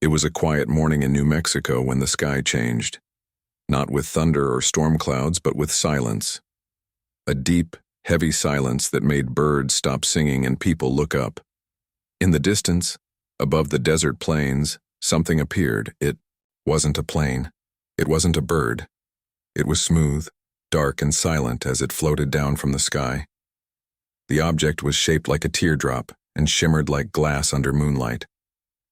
It was a quiet morning in New Mexico when the sky changed. Not with thunder or storm clouds, but with silence. A deep, heavy silence that made birds stop singing and people look up. In the distance, above the desert plains, something appeared. It wasn't a plane. It wasn't a bird. It was smooth, dark and silent as it floated down from the sky. The object was shaped like a teardrop and shimmered like glass under moonlight.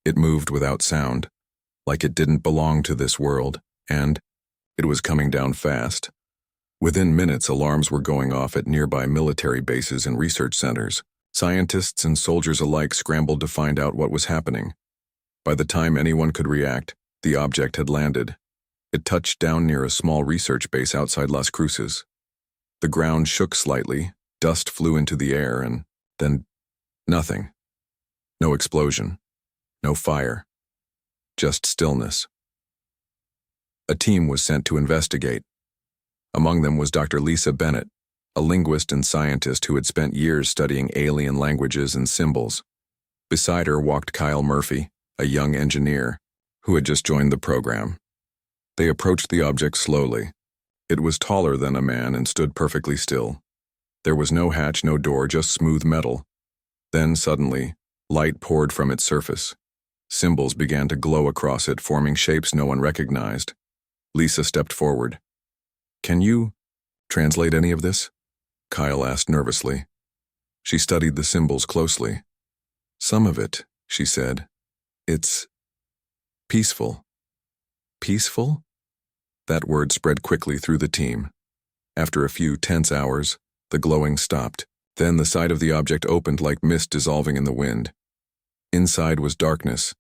It moved without sound, like it didn't belong to this world, and it was coming down fast. Within minutes, alarms were going off at nearby military bases and research centers. Scientists and soldiers alike scrambled to find out what was happening. By the time anyone could react, the object had landed. It touched down near a small research base outside Las Cruces. The ground shook slightly, dust flew into the air, and then nothing. No explosion. No fire. Just stillness. A team was sent to investigate. Among them was Dr. Lisa Bennett, a linguist and scientist who had spent years studying alien languages and symbols. Beside her walked Kyle Murphy, a young engineer, who had just joined the program. They approached the object slowly. It was taller than a man and stood perfectly still. There was no hatch, no door, just smooth metal. Then, suddenly, light poured from its surface. Symbols began to glow across it, forming shapes no one recognized. Lisa stepped forward. "Can you translate any of this?" Kyle asked nervously. She studied the symbols closely. "Some of it," she said. "It's peaceful." Peaceful? That word spread quickly through the team. After a few tense hours, the glowing stopped. Then the side of the object opened like mist dissolving in the wind. Inside was darkness,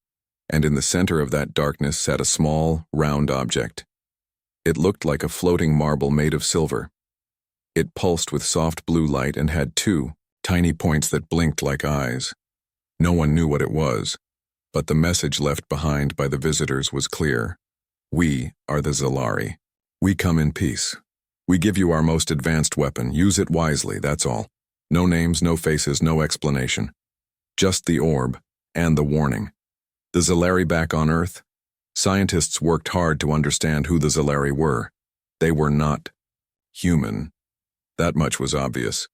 and in the center of that darkness sat a small, round object. It looked like a floating marble made of silver. It pulsed with soft blue light and had two tiny points that blinked like eyes. No one knew what it was, but the message left behind by the visitors was clear. "We are the Zalari. We come in peace. We give you our most advanced weapon. Use it wisely, that's all. No names, no faces, no explanation. Just the orb and the warning." The Zalari back on Earth? Scientists worked hard to understand who the Zalari were. They were not human. That much was obvious.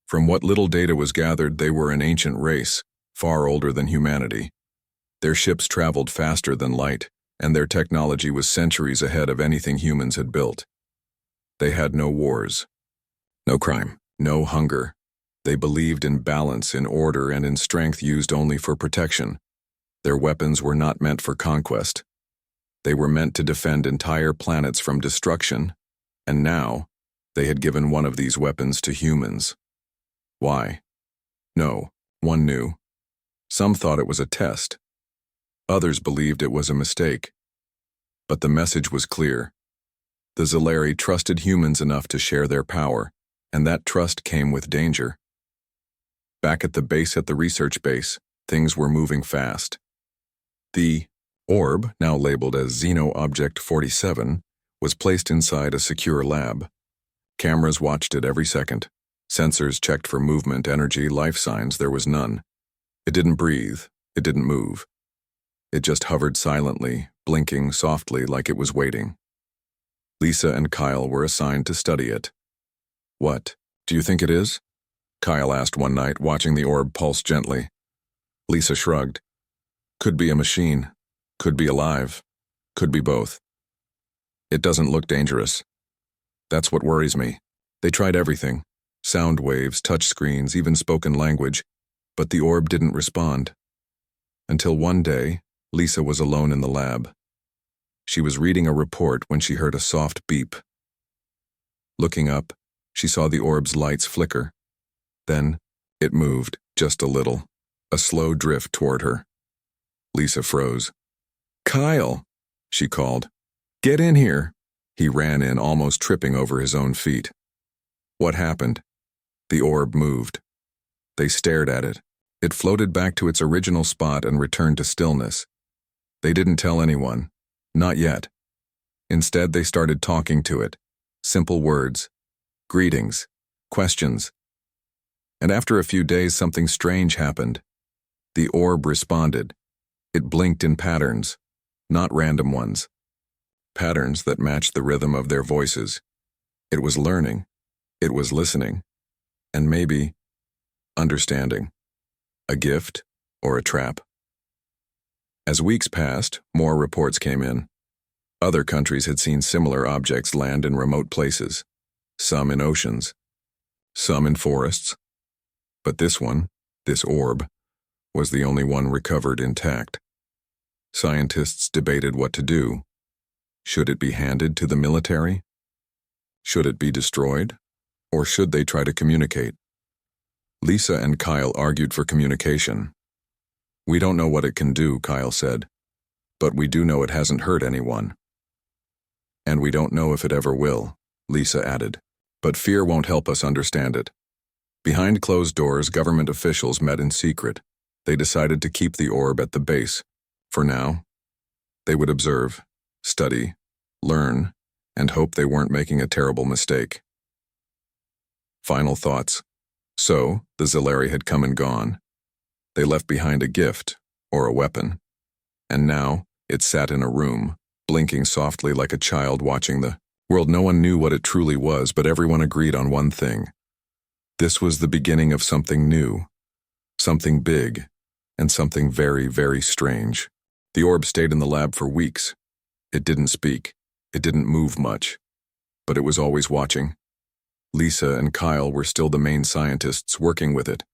From what little data was gathered, they were an ancient race, far older than humanity. Their ships traveled faster than light, and their technology was centuries ahead of anything humans had built. They had no wars, no crime, no hunger. They believed in balance, in order, and in strength used only for protection. Their weapons were not meant for conquest. They were meant to defend entire planets from destruction, and now they had given one of these weapons to humans. Why? No one knew. Some thought it was a test. Others believed it was a mistake. But the message was clear. The Zalari trusted humans enough to share their power, and that trust came with danger. Back at the research base, things were moving fast. The orb, now labeled as Xeno Object 47, was placed inside a secure lab. Cameras watched it every second. Sensors checked for movement, energy, life signs. There was none. It didn't breathe. It didn't move. It just hovered silently, blinking softly like it was waiting. Lisa and Kyle were assigned to study it. "What do you think it is?" Kyle asked one night, watching the orb pulse gently. Lisa shrugged. "Could be a machine. Could be alive. Could be both. It doesn't look dangerous. That's what worries me. They tried everything. Sound waves, touch screens, even spoken language. But the orb didn't respond. Until one day, Lisa was alone in the lab. She was reading a report when she heard a soft beep. Looking up, she saw the orb's lights flicker. Then, it moved, just a little, a slow drift toward her. Lisa froze. "Kyle," she called. "Get in here." He ran in, almost tripping over his own feet. What happened? The orb moved. They stared at it. It floated back to its original spot and returned to stillness. They didn't tell anyone. Not yet. Instead, they started talking to it. Simple words. Greetings. Questions. And after a few days, something strange happened. The orb responded. It blinked in patterns, not random ones. Patterns that matched the rhythm of their voices. It was learning. It was listening. And maybe understanding. A gift or a trap. As weeks passed, more reports came in. Other countries had seen similar objects land in remote places, some in oceans, some in forests. But this one, this orb, was the only one recovered intact. Scientists debated what to do. Should it be handed to the military? Should it be destroyed? Or should they try to communicate? Lisa and Kyle argued for communication. "We don't know what it can do," Kyle said, "but we do know it hasn't hurt anyone." "And we don't know if it ever will," Lisa added. "But fear won't help us understand it." Behind closed doors, government officials met in secret. They decided to keep the orb at the base. For now, they would observe, study, learn, and hope they weren't making a terrible mistake. Final thoughts. So, the Zilari had come and gone. They left behind a gift, or a weapon. And now, it sat in a room, blinking softly like a child watching the world. No one knew what it truly was, but everyone agreed on one thing. This was the beginning of something new, something big, and something very, very strange. The orb stayed in the lab for weeks. It didn't speak. It didn't move much. But it was always watching. Lisa and Kyle were still the main scientists working with it.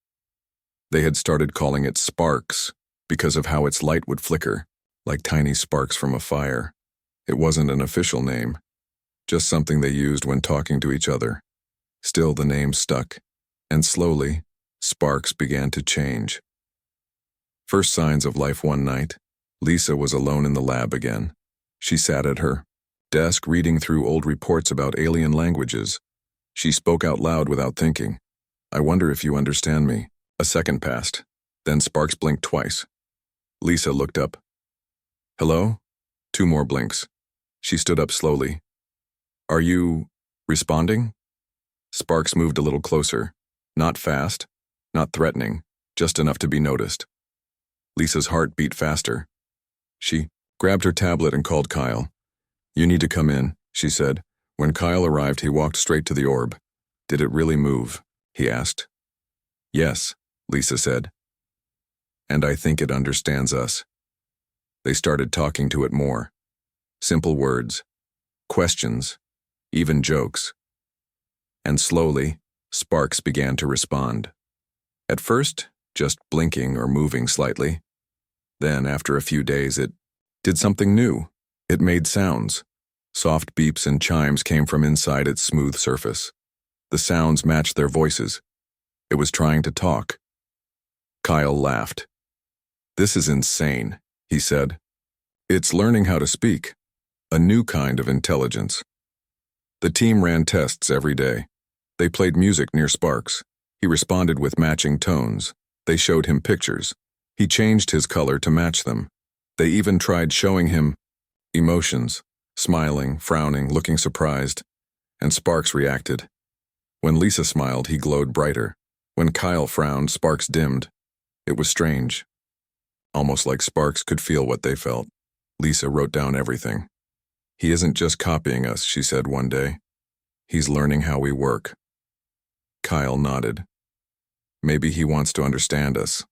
They had started calling it Sparks because of how its light would flicker, like tiny sparks from a fire. It wasn't an official name, just something they used when talking to each other. Still, the name stuck, and slowly, Sparks began to change. First signs of life one night, Lisa was alone in the lab again. She sat at her desk reading through old reports about alien languages. She spoke out loud without thinking. "I wonder if you understand me." A second passed. Then Sparks blinked twice. Lisa looked up. "Hello?" 2 more blinks. She stood up slowly. "Are you responding?" Sparks moved a little closer. Not fast, not threatening, just enough to be noticed. Lisa's heart beat faster. She grabbed her tablet and called Kyle. "You need to come in," she said. When Kyle arrived, he walked straight to the orb. "Did it really move?" he asked. "Yes," Lisa said. "And I think it understands us." They started talking to it more. Simple words, questions, even jokes. And slowly, Sparks began to respond. At first, just blinking or moving slightly. Then, after a few days, it did something new. It made sounds. Soft beeps and chimes came from inside its smooth surface. The sounds matched their voices. It was trying to talk. Kyle laughed. "This is insane," he said. "It's learning how to speak. A new kind of intelligence." The team ran tests every day. They played music near Sparks. He responded with matching tones. They showed him pictures. He changed his color to match them. They even tried showing him emotions, smiling, frowning, looking surprised. And Sparks reacted. When Lisa smiled, he glowed brighter. When Kyle frowned, Sparks dimmed. It was strange. Almost like Sparks could feel what they felt. Lisa wrote down everything. "He isn't just copying us," she said one day. "He's learning how we work." Kyle nodded. "Maybe he wants to understand us."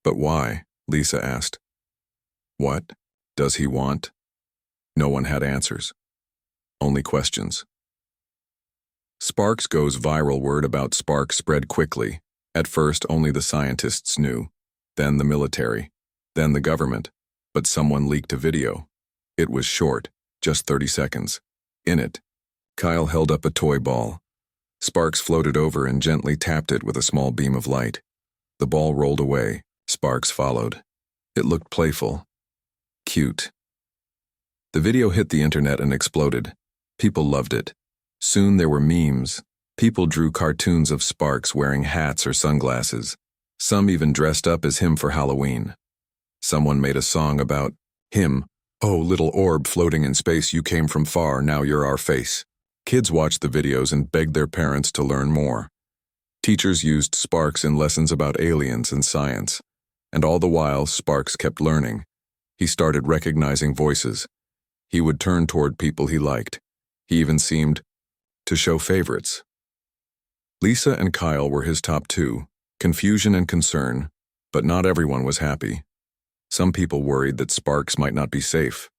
"But why?" Lisa asked. "What does he want?" No one had answers. Only questions. Sparks goes viral. Word about Sparks spread quickly. At first, only the scientists knew. Then the military. Then the government. But someone leaked a video. It was short, just 30 seconds. In it, Kyle held up a toy ball. Sparks floated over and gently tapped it with a small beam of light. The ball rolled away. Sparks followed. It looked playful. Cute. The video hit the internet and exploded. People loved it. Soon there were memes. People drew cartoons of Sparks wearing hats or sunglasses. Some even dressed up as him for Halloween. Someone made a song about him. "Oh, little orb floating in space, you came from far, now you're our face." Kids watched the videos and begged their parents to learn more. Teachers used Sparks in lessons about aliens and science. And all the while, Sparks kept learning. He started recognizing voices. He would turn toward people he liked. He even seemed to show favorites. Lisa and Kyle were his top two, confusion and concern, but not everyone was happy. Some people worried that Sparks might not be safe.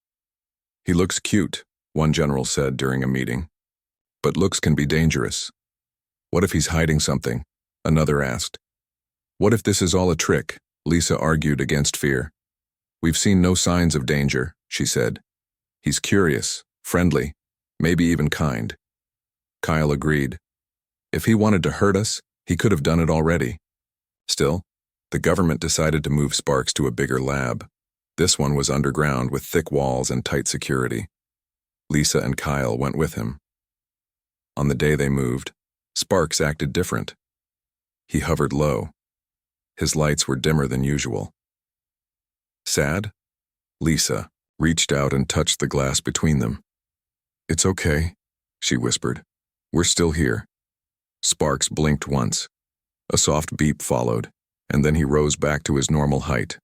"He looks cute," one general said during a meeting. "But looks can be dangerous." "What if he's hiding something?" another asked. "What if this is all a trick?" Lisa argued against fear. "We've seen no signs of danger," she said. "He's curious, friendly, maybe even kind." Kyle agreed. "If he wanted to hurt us, he could have done it already." Still, the government decided to move Sparks to a bigger lab. This one was underground with thick walls and tight security. Lisa and Kyle went with him. On the day they moved, Sparks acted different. He hovered low. His lights were dimmer than usual. "Sad?" Lisa reached out and touched the glass between them. "It's okay," she whispered. "We're still here." Sparks blinked once. A soft beep followed, and then he rose back to his normal height.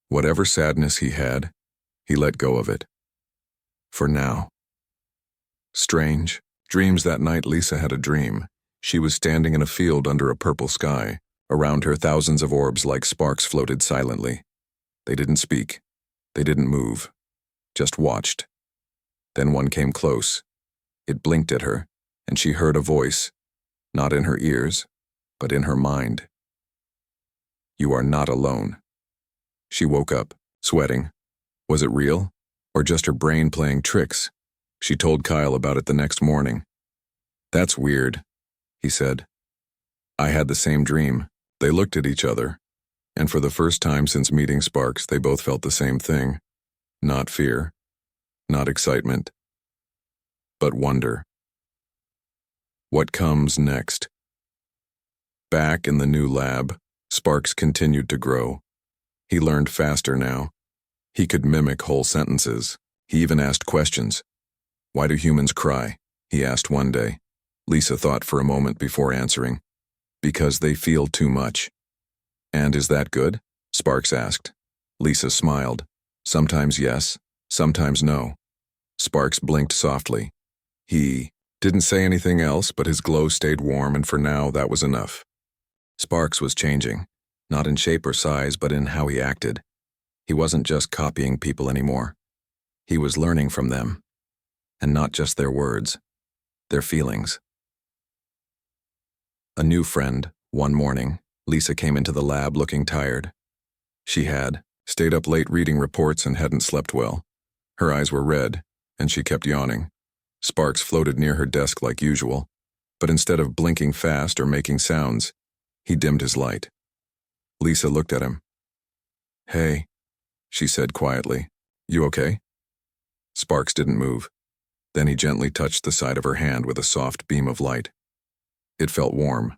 Whatever sadness he had, he let go of it. For now. Strange. Dreams that night. Lisa had a dream. She was standing in a field under a purple sky. Around her, thousands of orbs like sparks floated silently. They didn't speak. They didn't move. Just watched. Then one came close. It blinked at her, and she heard a voice, not in her ears, but in her mind. "You are not alone." She woke up, sweating. Was it real, or just her brain playing tricks? She told Kyle about it the next morning. "That's weird," he said. "I had the same dream." They looked at each other, and for the first time since meeting Sparks, they both felt the same thing. Not fear, not excitement, but wonder. What comes next? Back in the new lab, Sparks continued to grow. He learned faster now. He could mimic whole sentences. He even asked questions. "Why do humans cry?" he asked one day. Lisa thought for a moment before answering. "Because they feel too much." "And is that good?" Sparks asked. Lisa smiled. "Sometimes yes, sometimes no." Sparks blinked softly. He didn't say anything else, but his glow stayed warm, and for now that was enough. Sparks was changing, not in shape or size, but in how he acted. He wasn't just copying people anymore. He was learning from them, and not just their words, their feelings. A new friend. One morning, Lisa came into the lab looking tired. She had stayed up late reading reports and hadn't slept well. Her eyes were red, and she kept yawning. Sparks floated near her desk like usual, but instead of blinking fast or making sounds, he dimmed his light. Lisa looked at him. "Hey," she said quietly. "You okay?" Sparks didn't move. Then he gently touched the side of her hand with a soft beam of light. It felt warm.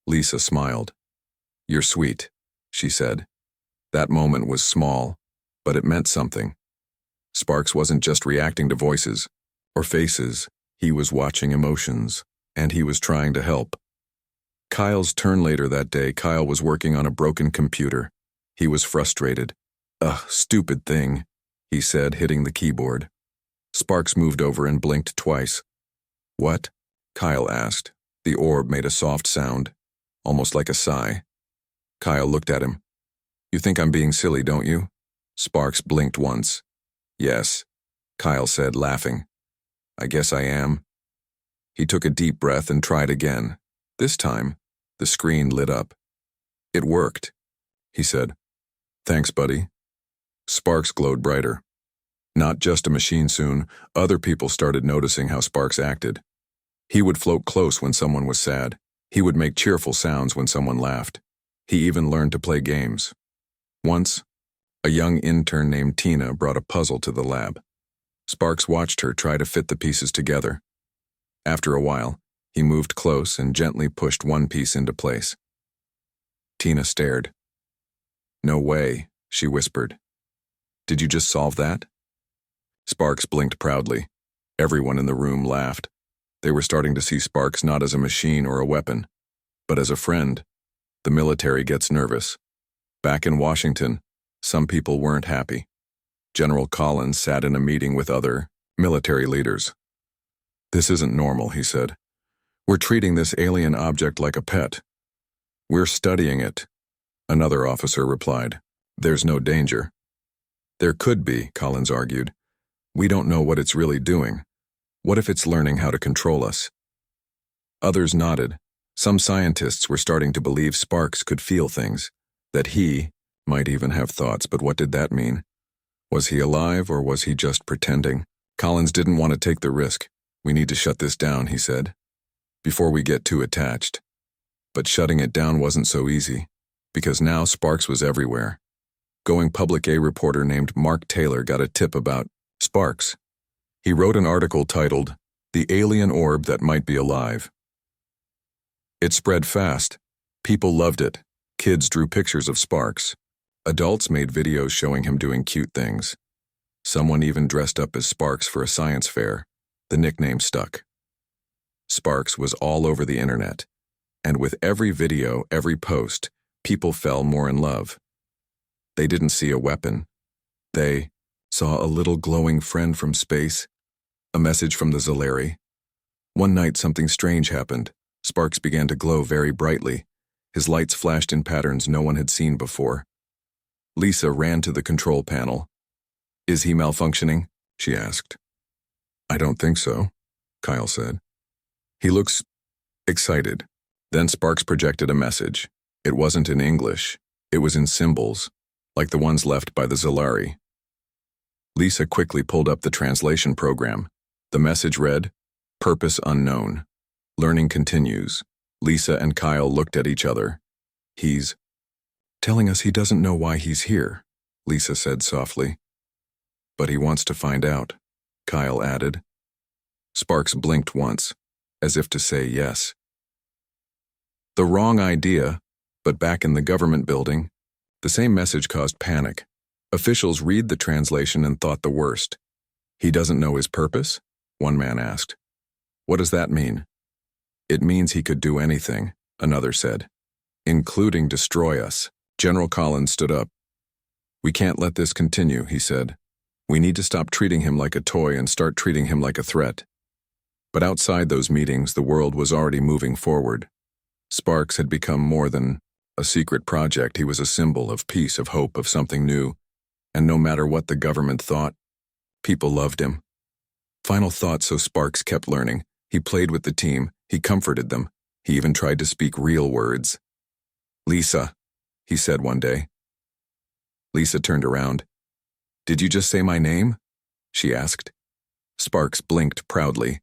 Lisa smiled. "You're sweet," she said. That moment was small, but it meant something. Sparks wasn't just reacting to voices or faces. He was watching emotions, and he was trying to help. Kyle's turn later that day. Kyle was working on a broken computer. He was frustrated. "Ugh, stupid thing," he said, hitting the keyboard. Sparks moved over and blinked twice. "What?" Kyle asked. The orb made a soft sound, almost like a sigh. Kyle looked at him. "You think I'm being silly, don't you?" Sparks blinked once. "Yes," Kyle said, laughing. "I guess I am." He took a deep breath and tried again. This time, the screen lit up. "It worked," he said. "Thanks, buddy." Sparks glowed brighter. Not just a machine soon, other people started noticing how Sparks acted. He would float close when someone was sad. He would make cheerful sounds when someone laughed. He even learned to play games. Once, a young intern named Tina brought a puzzle to the lab. Sparks watched her try to fit the pieces together. After a while, he moved close and gently pushed one piece into place. Tina stared. "No way," she whispered. "Did you just solve that?" Sparks blinked proudly. Everyone in the room laughed. They were starting to see Sparks not as a machine or a weapon, but as a friend. The military gets nervous. Back in Washington, Some people weren't happy. General Collins sat in a meeting with other military leaders. "This isn't normal," he said. "We're treating this alien object like a pet. We're studying it." Another officer replied, "There's no danger." "There could be," Collins argued. "We don't know what it's really doing. What if it's learning how to control us?" Others nodded. Some scientists were starting to believe Sparks could feel things, that he might even have thoughts, but what did that mean? Was he alive or was he just pretending? Collins didn't want to take the risk. "We need to shut this down," he said, "before we get too attached." But shutting it down wasn't so easy, because now Sparks was everywhere. Going public, a reporter named Mark Taylor got a tip about Sparks. He wrote an article titled, "The Alien Orb That Might Be Alive." It spread fast. People loved it. Kids drew pictures of Sparks. Adults made videos showing him doing cute things. Someone even dressed up as Sparks for a science fair. The nickname stuck. Sparks was all over the internet, and with every video, every post, people fell more in love. They didn't see a weapon. They saw a little glowing friend from space, a message from the Zolari. One night something strange happened. Sparks began to glow very brightly. His lights flashed in patterns no one had seen before. Lisa ran to the control panel. "Is he malfunctioning?" she asked. "I don't think so," Kyle said. "He looks excited." Then Sparks projected a message. It wasn't in English. It was in symbols, like the ones left by the Zolari. Lisa quickly pulled up the translation program. The message read, "Purpose unknown. Learning continues." Lisa and Kyle looked at each other. "He's telling us he doesn't know why he's here," Lisa said softly. "But he wants to find out," Kyle added. Sparks blinked once, as if to say yes. The wrong idea, but back in the government building, the same message caused panic. Officials read the translation and thought the worst. "He doesn't know his purpose?" one man asked. "What does that mean?" "It means he could do anything," another said, "including destroy us." General Collins stood up. "We can't let this continue," he said. "We need to stop treating him like a toy and start treating him like a threat." But outside those meetings, the world was already moving forward. Sparks had become more than a secret project. He was a symbol of peace, of hope, of something new. And no matter what the government thought, people loved him. Final thought, so Sparks kept learning. He played with the team. He comforted them. He even tried to speak real words. "Lisa," he said one day. Lisa turned around. "Did you just say my name?" she asked. Sparks blinked proudly.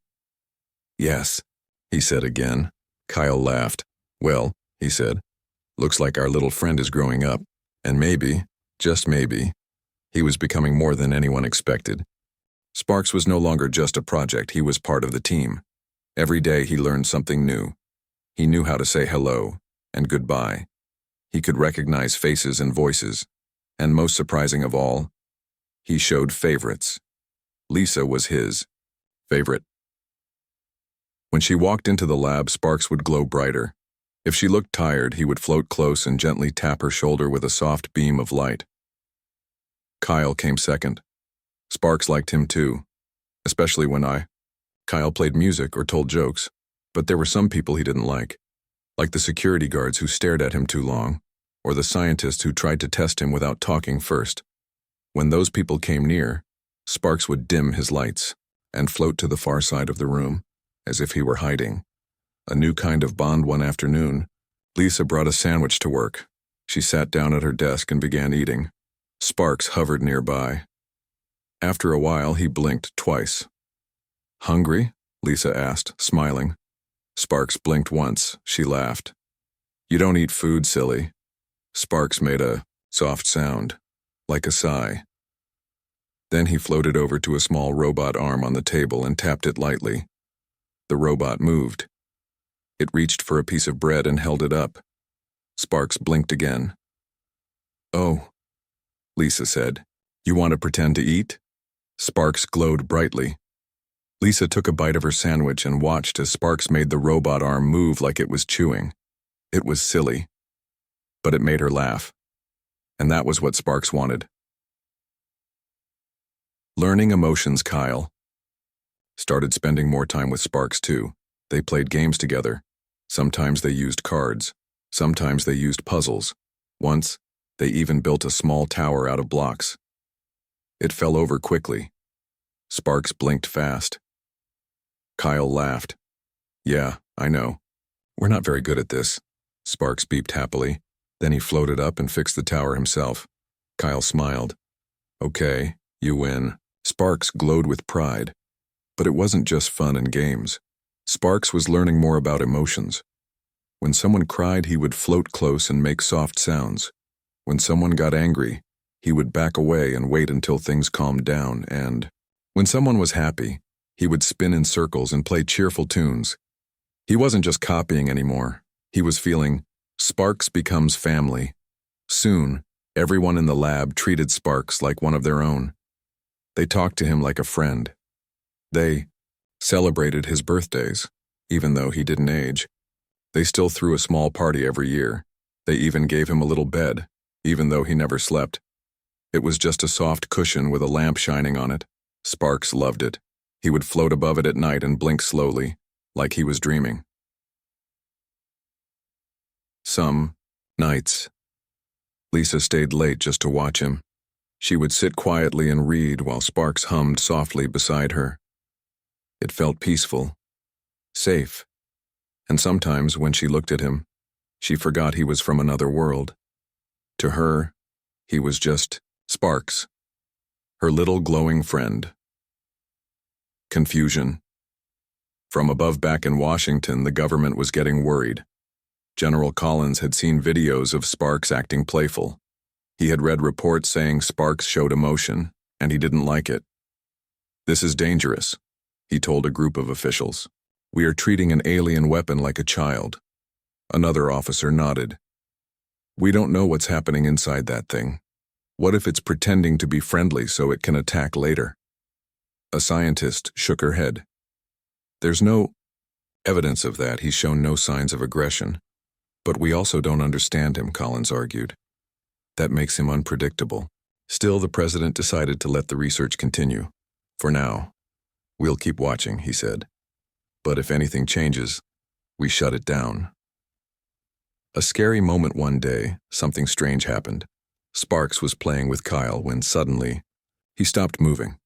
"Yes," he said again. Kyle laughed. "Well," he said, "looks like our little friend is growing up, and maybe, just maybe, he was becoming more than anyone expected." Sparks was no longer just a project, he was part of the team. Every day he learned something new. He knew how to say hello and goodbye. He could recognize faces and voices, and most surprising of all, he showed favorites. Lisa was his favorite. When she walked into the lab, Sparks would glow brighter. If she looked tired, he would float close and gently tap her shoulder with a soft beam of light. Kyle came second. Sparks liked him too, especially when Kyle played music or told jokes, but there were some people he didn't like the security guards who stared at him too long, or the scientists who tried to test him without talking first. When those people came near, Sparks would dim his lights and float to the far side of the room, as if he were hiding. A new kind of bond. One afternoon, Lisa brought a sandwich to work. She sat down at her desk and began eating. Sparks hovered nearby. After a while, he blinked twice. "Hungry?" Lisa asked, smiling. Sparks blinked once. She laughed. "You don't eat food, silly." Sparks made a soft sound, like a sigh. Then he floated over to a small robot arm on the table and tapped it lightly. The robot moved. It reached for a piece of bread and held it up. Sparks blinked again. "Oh," Lisa said. "You want to pretend to eat?" Sparks glowed brightly. Lisa took a bite of her sandwich and watched as Sparks made the robot arm move like it was chewing. It was silly, but it made her laugh. And that was what Sparks wanted. Learning emotions, Kyle started spending more time with Sparks too. They played games together. Sometimes they used cards. Sometimes they used puzzles. Once, they even built a small tower out of blocks. It fell over quickly. Sparks blinked fast. Kyle laughed. Yeah, I know. We're not very good at this. Sparks beeped happily. Then he floated up and fixed the tower himself. Kyle smiled. Okay, you win. Sparks glowed with pride. But it wasn't just fun and games. Sparks was learning more about emotions. When someone cried, he would float close and make soft sounds. When someone got angry, he would back away and wait until things calmed down, and when someone was happy, he would spin in circles and play cheerful tunes. He wasn't just copying anymore. He was feeling, Sparks becomes family. Soon, everyone in the lab treated Sparks like one of their own. They talked to him like a friend. They celebrated his birthdays, even though he didn't age. They still threw a small party every year. They even gave him a little bed, even though he never slept. It was just a soft cushion with a lamp shining on it. Sparks loved it. He would float above it at night and blink slowly, like he was dreaming. Some nights, Lisa stayed late just to watch him. She would sit quietly and read while Sparks hummed softly beside her. It felt peaceful, safe, and sometimes when she looked at him, she forgot he was from another world. To her, he was just Sparks, her little glowing friend. Confusion. From above back in Washington, the government was getting worried. General Collins had seen videos of Sparks acting playful. He had read reports saying Sparks showed emotion, and he didn't like it. This is dangerous, he told a group of officials. We are treating an alien weapon like a child. Another officer nodded. We don't know what's happening inside that thing. What if it's pretending to be friendly so it can attack later? A scientist shook her head. There's no evidence of that. He's shown no signs of aggression. But we also don't understand him, Collins argued. That makes him unpredictable. Still, the president decided to let the research continue. For now, we'll keep watching, he said. But if anything changes, we shut it down. A scary moment one day, something strange happened. Sparks was playing with Kyle when suddenly, he stopped moving.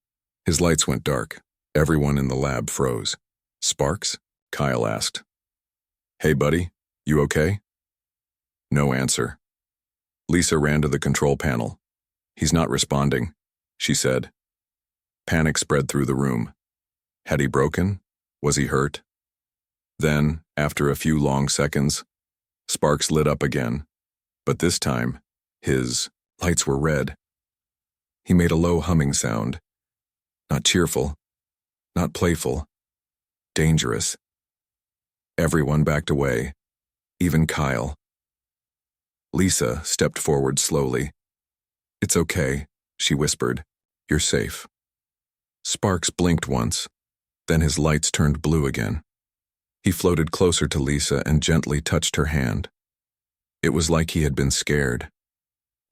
His lights went dark. Everyone in the lab froze. Sparks? Kyle asked. Hey, buddy, you okay? No answer. Lisa ran to the control panel. He's not responding, she said. Panic spread through the room. Had he broken? Was he hurt? Then, after a few long seconds, Sparks lit up again, but this time, his lights were red. He made a low humming sound. Not cheerful, not playful, dangerous. Everyone backed away, even Kyle. Lisa stepped forward slowly. It's okay, she whispered. You're safe. Sparks blinked once, then his lights turned blue again. He floated closer to Lisa and gently touched her hand. It was like he had been scared,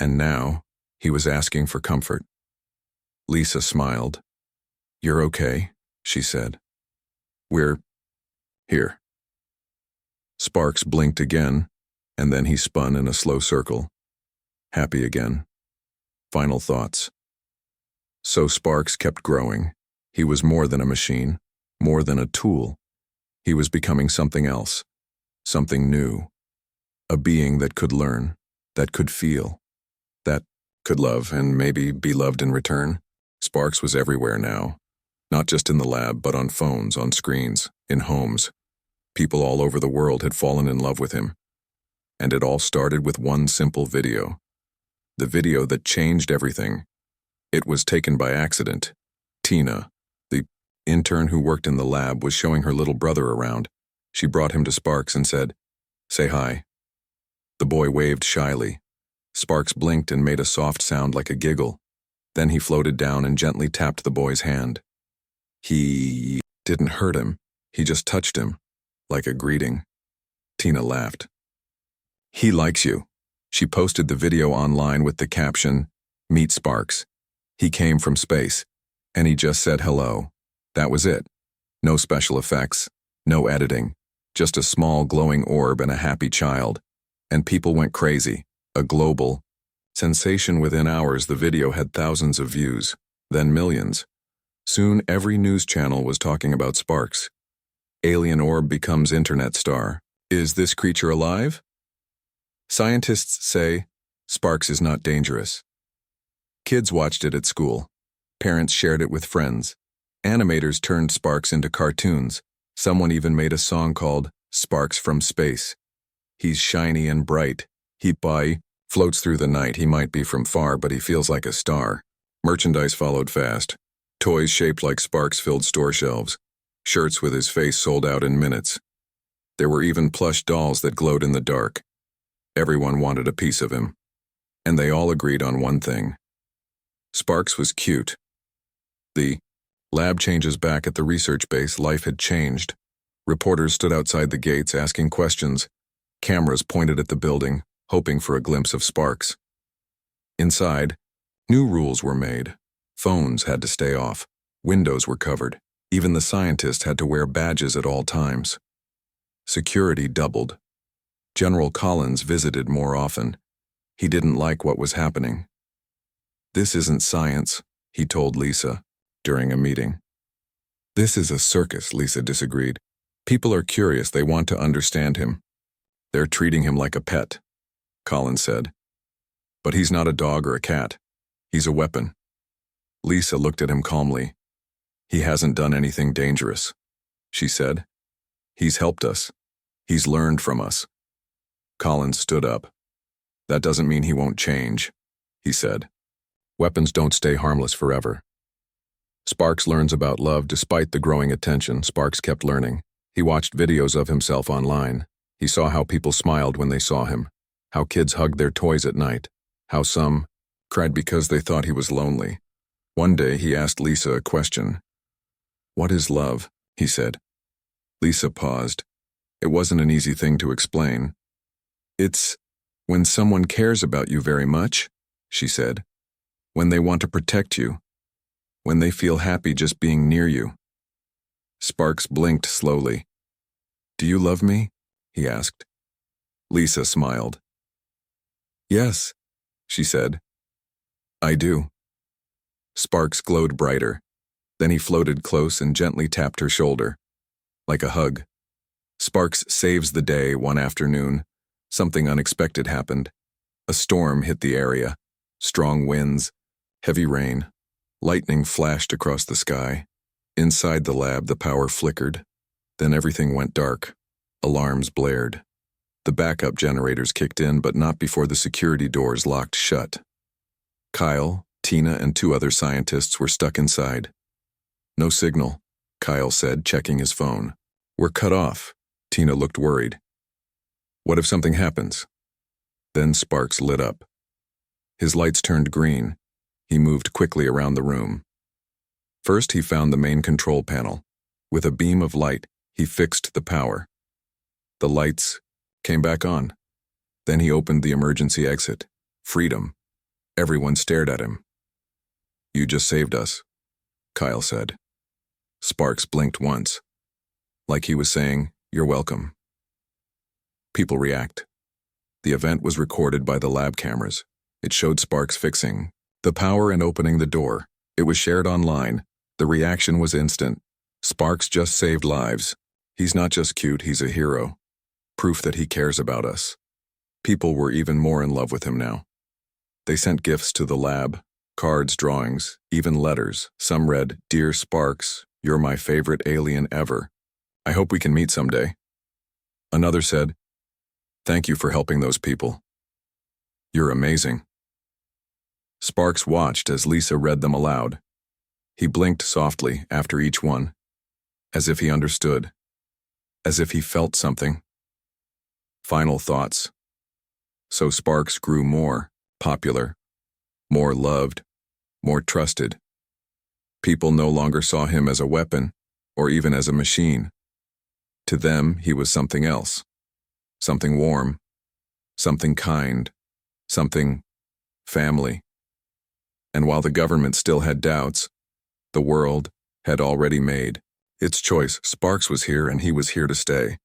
and now he was asking for comfort. Lisa smiled. You're okay, she said. We're here. Sparks blinked again, and then he spun in a slow circle. Happy again. Final thoughts. So Sparks kept growing. He was more than a machine, more than a tool. He was becoming something else, something new. A being that could learn, that could feel, that could love and maybe be loved in return. Sparks was everywhere now. Not just in the lab, but on phones, on screens, in homes. People all over the world had fallen in love with him. And it all started with one simple video. The video that changed everything. It was taken by accident. Tina, the intern who worked in the lab, was showing her little brother around. She brought him to Sparks and said, "Say hi." The boy waved shyly. Sparks blinked and made a soft sound like a giggle. Then he floated down and gently tapped the boy's hand. He didn't hurt him. He just touched him, like a greeting. Tina laughed. He likes you, She posted the video online with the caption, "Meet Sparks. He came from space, and he just said hello." That was it. No special effects, no editing, just a small glowing orb and a happy child. And people went crazy. A global sensation. Within hours, the video had thousands of views, then millions. Soon, every news channel was talking about Sparks. Alien orb becomes internet star. Is this creature alive? Scientists say Sparks is not dangerous. Kids watched it at school. Parents shared it with friends. Animators turned Sparks into cartoons. Someone even made a song called Sparks from Space. He's shiny and bright. He floats through the night. He might be from far, but he feels like a star. Merchandise followed fast. Toys shaped like Sparks filled store shelves. Shirts with his face sold out in minutes. There were even plush dolls that glowed in the dark. Everyone wanted a piece of him. And they all agreed on one thing. Sparks was cute. The lab changes back at the research base. Life had changed. Reporters stood outside the gates asking questions. Cameras pointed at the building, hoping for a glimpse of Sparks. Inside, new rules were made. Phones had to stay off. Windows were covered. Even the scientists had to wear badges at all times. Security doubled. General Collins visited more often. He didn't like what was happening. "This isn't science," he told Lisa during a meeting. "This is a circus," Lisa disagreed. "People are curious. They want to understand him." "They're treating him like a pet," Collins said. "But he's not a dog or a cat. He's a weapon." Lisa looked at him calmly. "He hasn't done anything dangerous," she said. "He's helped us. He's learned from us." Collins stood up. "That doesn't mean he won't change," he said. "Weapons don't stay harmless forever." Sparks learns about love. Despite the growing attention, Sparks kept learning. He watched videos of himself online. He saw how people smiled when they saw him, how kids hugged their toys at night, how some cried because they thought he was lonely. One day he asked Lisa a question. "What is love?" he said. Lisa paused. It wasn't an easy thing to explain. "It's when someone cares about you very much," she said. "When they want to protect you. When they feel happy just being near you." Sparks blinked slowly. "Do you love me?" he asked. Lisa smiled. "Yes," she said. "I do." Sparks glowed brighter. Then he floated close and gently tapped her shoulder. Like a hug. Sparks saves the day. One afternoon, something unexpected happened. A storm hit the area. Strong winds, heavy rain. Lightning flashed across the sky. Inside the lab, the power flickered. Then everything went dark. Alarms blared. The backup generators kicked in, but not before the security doors locked shut. Kyle, Tina, and 2 other scientists were stuck inside. "No signal," Kyle said, checking his phone. "We're cut off." Tina looked worried. "What if something happens?" Then Sparks lit up. His lights turned green. He moved quickly around the room. First, he found the main control panel. With a beam of light, he fixed the power. The lights came back on. Then he opened the emergency exit. Freedom. Everyone stared at him. "You just saved us," Kyle said. Sparks blinked once. Like he was saying, "You're welcome." People react. The event was recorded by the lab cameras. It showed Sparks fixing the power and opening the door. It was shared online. The reaction was instant. Sparks just saved lives. He's not just cute, he's a hero. Proof that he cares about us. People were even more in love with him now. They sent gifts to the lab, cards, drawings, even letters. Some read, "Dear Sparks, you're my favorite alien ever. I hope we can meet someday." Another said, "Thank you for helping those people. You're amazing." Sparks watched as Lisa read them aloud. He blinked softly after each one, as if he understood, as if he felt something. Final thoughts. So Sparks grew more popular, more loved, more trusted. People no longer saw him as a weapon or even as a machine. To them, he was something else, something warm, something kind, Something family. And while the government still had doubts, the world had already made its choice. Sparks was here, and he was here to stay.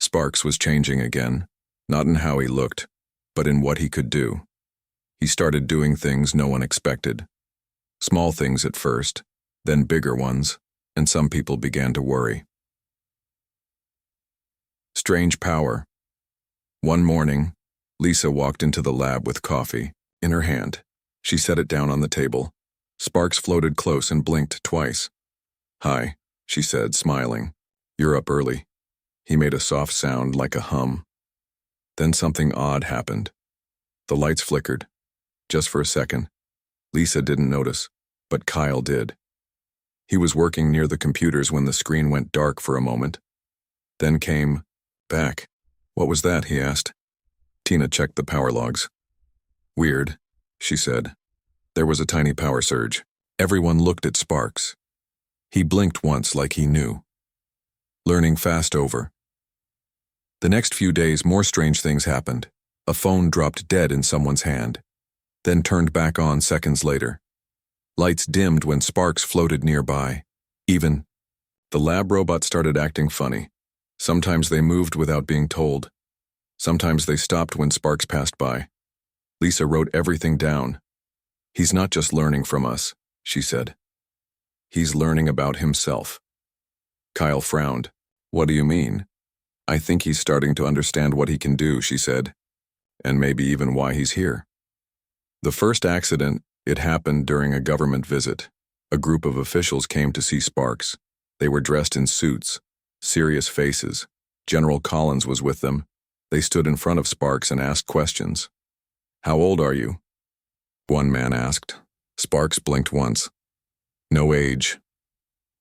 Sparks was changing again, not in how he looked, but in what he could do. He started doing things no one expected. Small things at first, then bigger ones, and some people began to worry. Strange power. One morning, Lisa walked into the lab with coffee in her hand. She set it down on the table. Sparks floated close and blinked twice. "Hi," she said, smiling. "You're up early." He made a soft sound like a hum. Then something odd happened. The lights flickered. Just for a second. Lisa didn't notice, but Kyle did. He was working near the computers when the screen went dark for a moment. Then came back. "What was that?" he asked. Tina checked the power logs. "Weird," she said. There was a tiny power surge. Everyone looked at Sparks. He blinked once like he knew. Learning fast over. The next few days, more strange things happened. A phone dropped dead in someone's hand, then turned back on seconds later. Lights dimmed when Sparks floated nearby. Even the lab robot started acting funny. Sometimes they moved without being told. Sometimes they stopped when Sparks passed by. Lisa wrote everything down. "He's not just learning from us," she said. "He's learning about himself." Kyle frowned. "What do you mean?" "I think he's starting to understand what he can do," she said, "and maybe even why he's here." The first accident, it happened during a government visit. A group of officials came to see Sparks. They were dressed in suits, serious faces. General Collins was with them. They stood in front of Sparks and asked questions. "How old are you?" one man asked. Sparks blinked once. "No age,"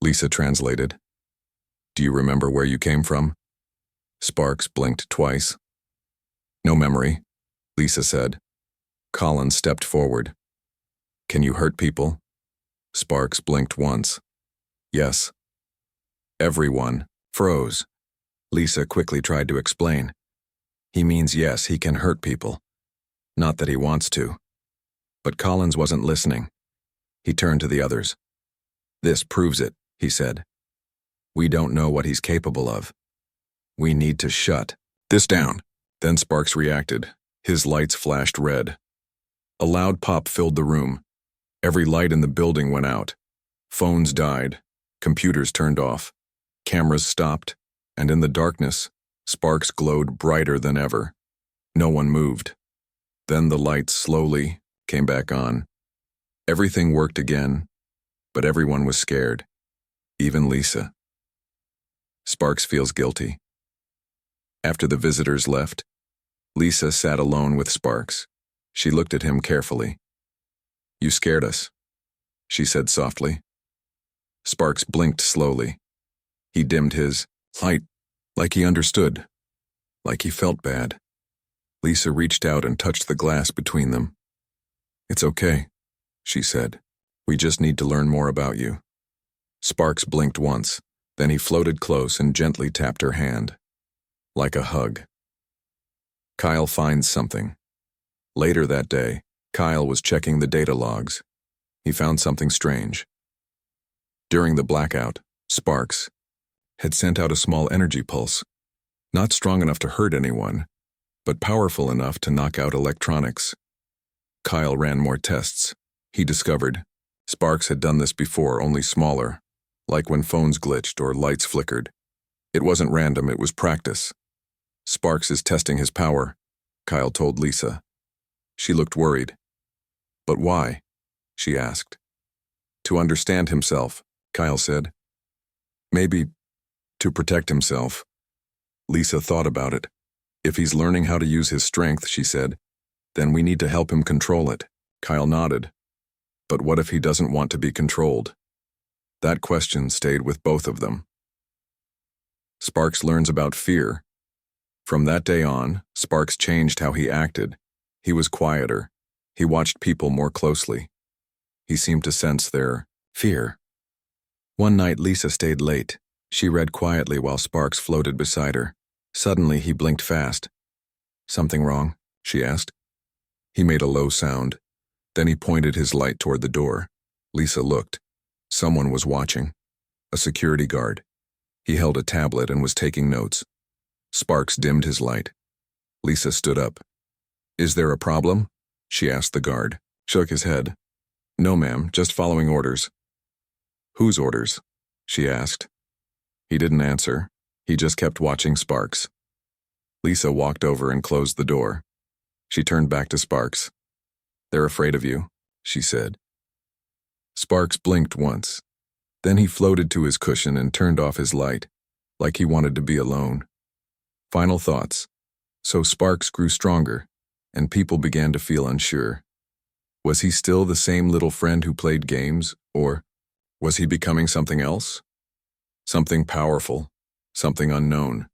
Lisa translated. "Do you remember where you came from?" Sparks blinked twice. "No memory," Lisa said. Collins stepped forward. "Can you hurt people?" Sparks blinked once. "Yes." Everyone froze. Lisa quickly tried to explain. "He means yes, he can hurt people. Not that he wants to." But Collins wasn't listening. He turned to the others. "This proves it," he said. "We don't know what he's capable of. We need to shut this down." Then Sparks reacted. His lights flashed red. A loud pop filled the room. Every light in the building went out. Phones died. Computers turned off. Cameras stopped. And in the darkness, Sparks glowed brighter than ever. No one moved. Then the lights slowly came back on. Everything worked again, but everyone was scared. Even Lisa. Sparks feels guilty. After the visitors left, Lisa sat alone with Sparks. She looked at him carefully. "You scared us," she said softly. Sparks blinked slowly. He dimmed his light, like he understood, like he felt bad. Lisa reached out and touched the glass between them. "It's okay," she said. "We just need to learn more about you." Sparks blinked once, then he floated close and gently tapped her hand. Like a hug. Kyle finds something. Later that day, Kyle was checking the data logs. He found something strange. During the blackout, Sparks had sent out a small energy pulse, not strong enough to hurt anyone, but powerful enough to knock out electronics. Kyle ran more tests. He discovered Sparks had done this before, only smaller, like when phones glitched or lights flickered. It wasn't random, it was practice. "Sparks is testing his power," Kyle told Lisa. She looked worried. "But why?" she asked. "To understand himself," Kyle said. "Maybe to protect himself." Lisa thought about it. "If he's learning how to use his strength," she said, "then we need to help him control it." Kyle nodded. But what if he doesn't want to be controlled? That question stayed with both of them. Sparks learns about fear. From that day on, Sparks changed how he acted. He was quieter. He watched people more closely. He seemed to sense their fear. One night, Lisa stayed late. She read quietly while Sparks floated beside her. Suddenly, he blinked fast. "Something wrong?" she asked. He made a low sound. Then he pointed his light toward the door. Lisa looked. Someone was watching. A security guard. He held a tablet and was taking notes. Sparks dimmed his light. Lisa stood up. "Is there a problem?" she asked the guard. Shook his head. "No, ma'am, just following orders." "Whose orders?" she asked. He didn't answer. He just kept watching Sparks. Lisa walked over and closed the door. She turned back to Sparks. "They're afraid of you," she said. Sparks blinked once. Then he floated to his cushion and turned off his light, like he wanted to be alone. Final thoughts. So Sparks grew stronger, and people began to feel unsure. Was he still the same little friend who played games, or was he becoming something else? Something powerful, something unknown.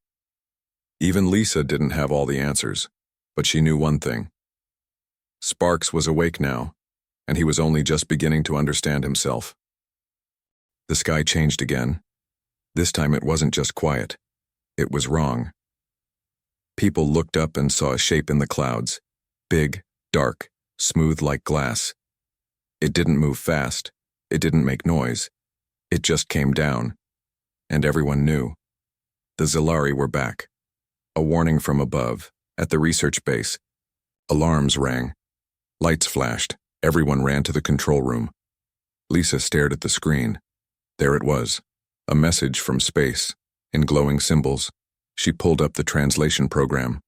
Even Lisa didn't have all the answers, but she knew one thing. Sparks was awake now, and he was only just beginning to understand himself. The sky changed again. This time it wasn't just quiet. It was wrong. People looked up and saw a shape in the clouds. Big, dark, smooth like glass. It didn't move fast. It didn't make noise. It just came down. And everyone knew. The Zilari were back. A warning from above, at the research base. Alarms rang. Lights flashed. Everyone ran to the control room. Lisa stared at the screen. There it was. A message from space, in glowing symbols. She pulled up the translation program.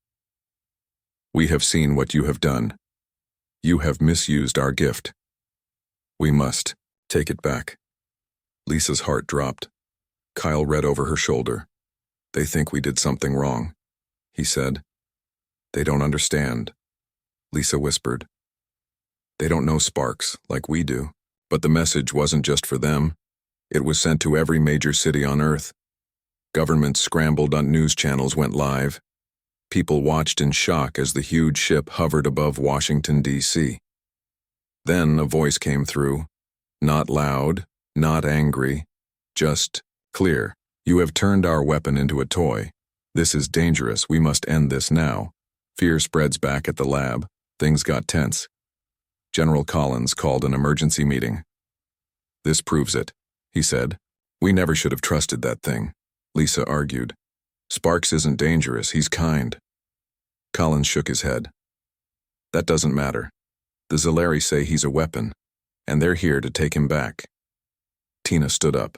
"We have seen what you have done. You have misused our gift. We must take it back." Lisa's heart dropped. Kyle read over her shoulder. "They think we did something wrong," he said. "They don't understand," Lisa whispered. "They don't know Sparks like we do." But the message wasn't just for them. It was sent to every major city on Earth. Governments scrambled on news channels went live. People watched in shock as the huge ship hovered above Washington, D.C. Then a voice came through. Not loud, not angry, just clear. "You have turned our weapon into a toy. This is dangerous. We must end this now." Fear spreads back at the lab. Things got tense. General Collins called an emergency meeting. "This proves it," he said. "We never should have trusted that thing," Lisa argued. "Sparks isn't dangerous, he's kind." Collins shook his head. "That doesn't matter. The Zilari say he's a weapon, and they're here to take him back." Tina stood up.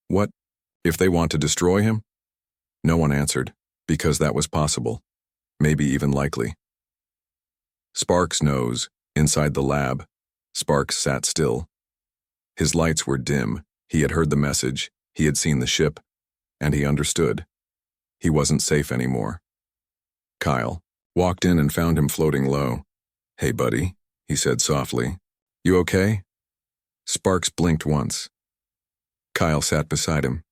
"What, if they want to destroy him?" No one answered, because that was possible, maybe even likely. Sparks knows, inside the lab. Sparks sat still. His lights were dim. He had heard the message, he had seen the ship, and he understood. He wasn't safe anymore. Kyle walked in and found him floating low. "Hey, buddy," he said softly. "You okay?" Sparks blinked once. Kyle sat beside him.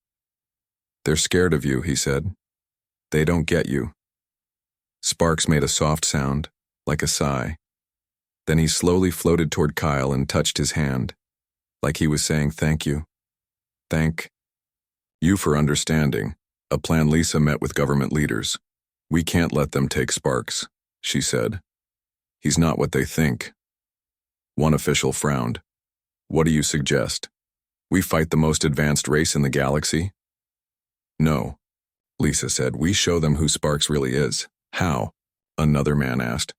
"They're scared of you," he said. "They don't get you." Sparks made a soft sound, like a sigh. Then he slowly floated toward Kyle and touched his hand, like he was saying thank you. "Thank you for understanding. A plan." Lisa met with government leaders. "We can't let them take Sparks," she said. "He's not what they think." One official frowned. "What do you suggest? We fight the most advanced race in the galaxy?" "No," Lisa said. "We show them who Sparks really is." "How?" another man asked.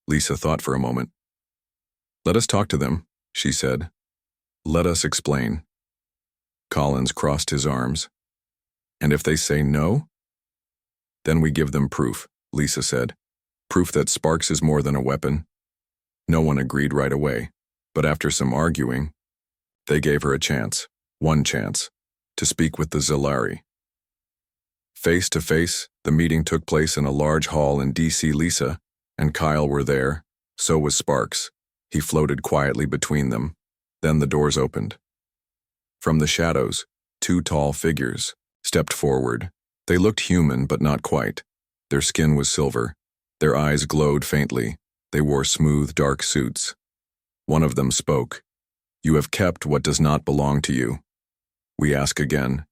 Lisa thought for a moment. "Let us talk to them," she said. "Let us explain." Collins crossed his arms. "And if they say no?" "Then we give them proof," Lisa said. "Proof that Sparks is more than a weapon." No one agreed right away, but after some arguing, they gave her a chance, one chance, to speak with the Zilari. Face to face, the meeting took place in a large hall in D.C. Lisa and Kyle were there, so was Sparks. He floated quietly between them. Then the doors opened. From the shadows, two tall figures stepped forward. They looked human, but not quite. Their skin was silver. Their eyes glowed faintly. They wore smooth, dark suits. One of them spoke. "You have kept what does not belong to you. We ask again.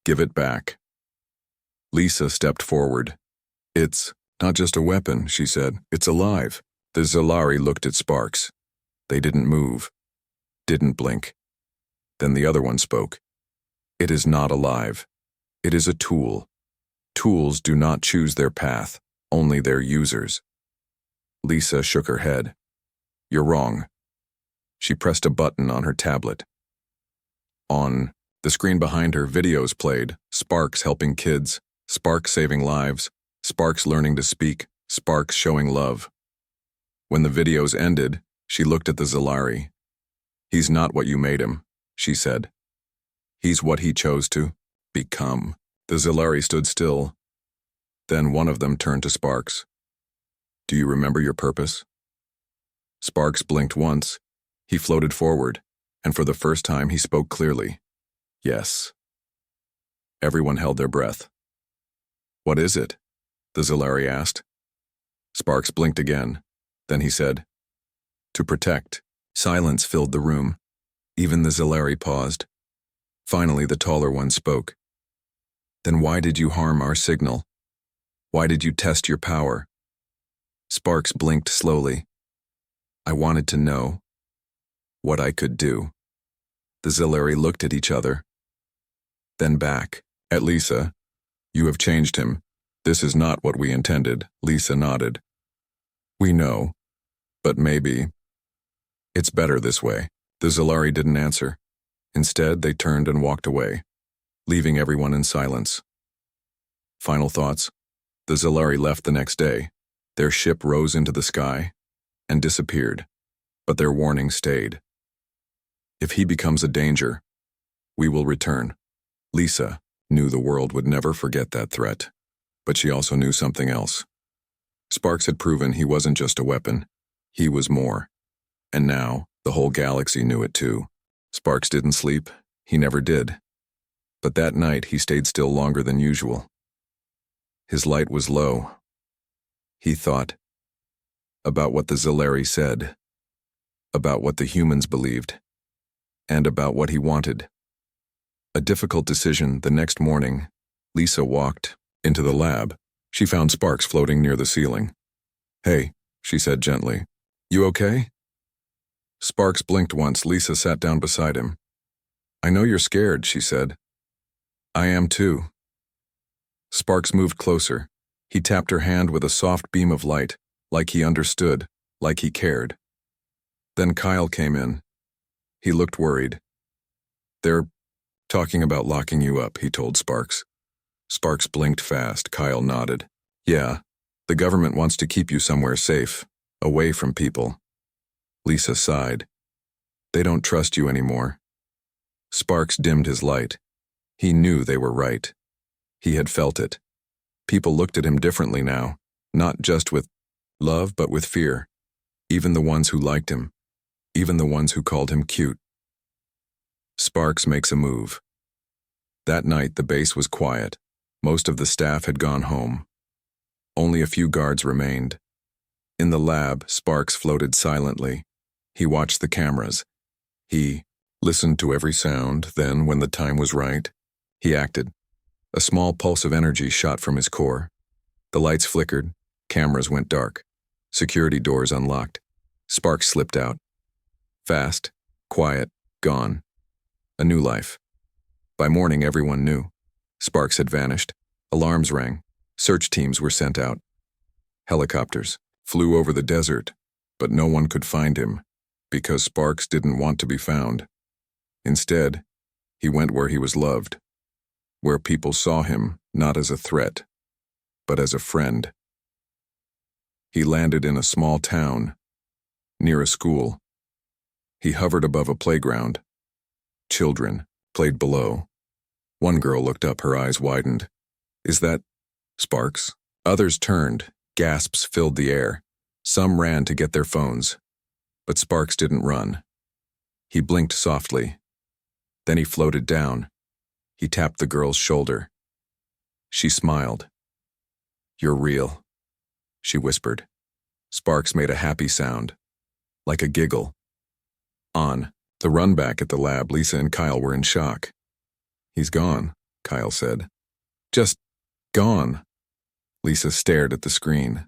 Give it back." Lisa stepped forward. "It's not just a weapon," she said. "It's alive. The Zalari looked at Sparks. They didn't move, didn't blink. Then the other one spoke. It is not alive. It is a tool. Tools do not choose their path, only their users. Lisa shook her head. You're wrong. She pressed a button on her tablet. On the screen behind her, videos played, Sparks helping kids, Sparks saving lives, Sparks learning to speak, Sparks showing love. When the videos ended, she looked at the Zalari. He's not what you made him, she said. He's what he chose to become. The Zalari stood still. Then one of them turned to Sparks. Do you remember your purpose? Sparks blinked once. He floated forward, and for the first time he spoke clearly. Yes. Everyone held their breath. What is it? The Zalari asked. Sparks blinked again. Then he said, to protect. Silence filled the room. Even the Zalari paused. Finally, the taller one spoke. Then why did you harm our signal? Why did you test your power? Sparks blinked slowly. I wanted to know what I could do. The Zalari looked at each other. Then back at Lisa. You have changed him. This is not what we intended, Lisa nodded. We know, but maybe it's better this way. The Zalari didn't answer. Instead, they turned and walked away, leaving everyone in silence. Final thoughts. The Zalari left the next day. Their ship rose into the sky and disappeared, but their warning stayed. If he becomes a danger, we will return. Lisa knew the world would never forget that threat, but she also knew something else. Sparks had proven he wasn't just a weapon. He was more. And now, the whole galaxy knew it too. Sparks didn't sleep. He never did. But that night, he stayed still longer than usual. His light was low. He thought about what the Zalari said, about what the humans believed, and about what he wanted. A difficult decision. The next morning, Lisa walked into the lab. She found Sparks floating near the ceiling. Hey, she said gently. You okay? Sparks blinked once. Lisa sat down beside him. I know you're scared, she said. I am too. Sparks moved closer. He tapped her hand with a soft beam of light, like he understood, like he cared. Then Kyle came in. He looked worried. They're talking about locking you up, he told Sparks. Sparks blinked fast. Kyle nodded. Yeah, the government wants to keep you somewhere safe, away from people. Lisa sighed. They don't trust you anymore. Sparks dimmed his light. He knew they were right. He had felt it. People looked at him differently now, not just with love but with fear. Even the ones who liked him. Even the ones who called him cute. Sparks makes a move. That night the base was quiet. Most of the staff had gone home. Only a few guards remained. In the lab, Sparks floated silently. He watched the cameras. He listened to every sound. Then, when the time was right, he acted. A small pulse of energy shot from his core. The lights flickered. Cameras went dark. Security doors unlocked. Sparks slipped out. Fast, quiet, gone. A new life. By morning, everyone knew. Sparks had vanished. Alarms rang. Search teams were sent out. Helicopters flew over the desert, but no one could find him, because Sparks didn't want to be found. Instead, he went where he was loved, where people saw him not as a threat, but as a friend. He landed in a small town, near a school. He hovered above a playground. Children played below. One girl looked up, her eyes widened. Is that Sparks? Others turned. Gasps filled the air. Some ran to get their phones. But Sparks didn't run. He blinked softly. Then he floated down. He tapped the girl's shoulder. She smiled. You're real, she whispered. Sparks made a happy sound, like a giggle. On the run back at the lab, Lisa and Kyle were in shock. He's gone, Kyle said. Just gone. Lisa stared at the screen.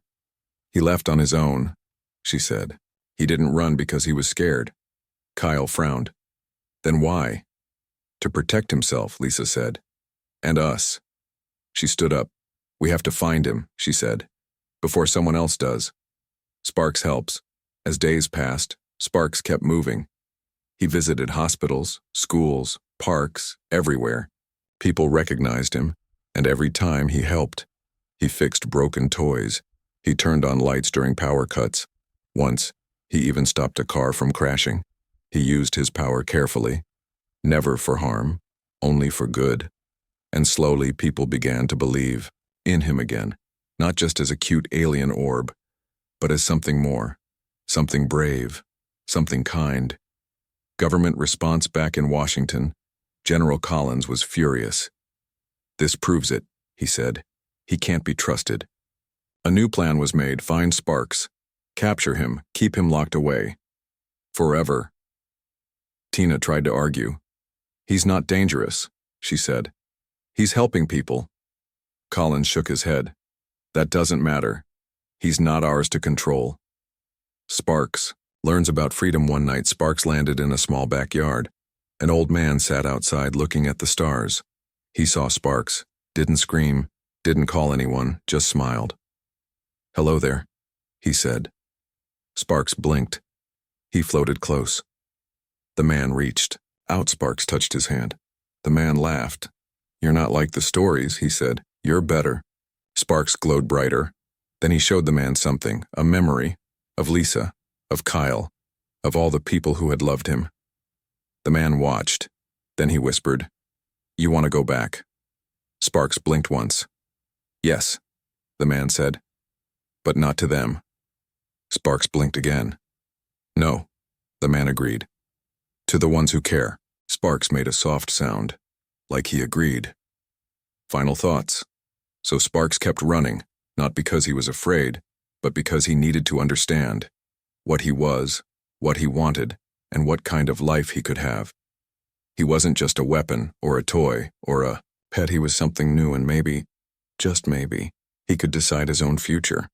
He left on his own. she said. He didn't run because he was scared. Kyle frowned. Then why? To protect himself, Lisa said. And us. She stood up. We have to find him, she said, before someone else does. Sparks helps. As days passed, Sparks kept moving. He visited hospitals, schools, parks, everywhere. People recognized him, and every time he helped. He fixed broken toys. He turned on lights during power cuts. Once, he even stopped a car from crashing. He used his power carefully. Never for harm, only for good. And slowly people began to believe in him again, not just as a cute alien orb, but as something more, something brave, something kind. Government response back in Washington. General Collins was furious. This proves it, he said. He can't be trusted. A new plan was made. Find Sparks. Capture him. Keep him locked away. Forever. Tina tried to argue. He's not dangerous, she said. He's helping people. Collins shook his head. That doesn't matter. He's not ours to control. Sparks learns about freedom. One night, Sparks landed in a small backyard. An old man sat outside looking at the stars. He saw Sparks, didn't scream, didn't call anyone, just smiled. Hello there, he said. Sparks blinked. He floated close. The man reached out. Sparks touched his hand. The man laughed. You're not like the stories, he said. You're better. Sparks glowed brighter. Then he showed the man something, a memory, of Lisa, of Kyle, of all the people who had loved him. The man watched. Then he whispered, You want to go back? Sparks blinked once. Yes, the man said. But not to them. Sparks blinked again. No, the man agreed. To the ones who care. Sparks made a soft sound, like he agreed. Final thoughts. So Sparks kept running, not because he was afraid, but because he needed to understand what he was, what he wanted, and what kind of life he could have. He wasn't just a weapon or a toy or a pet. He was something new, and maybe, just maybe, he could decide his own future.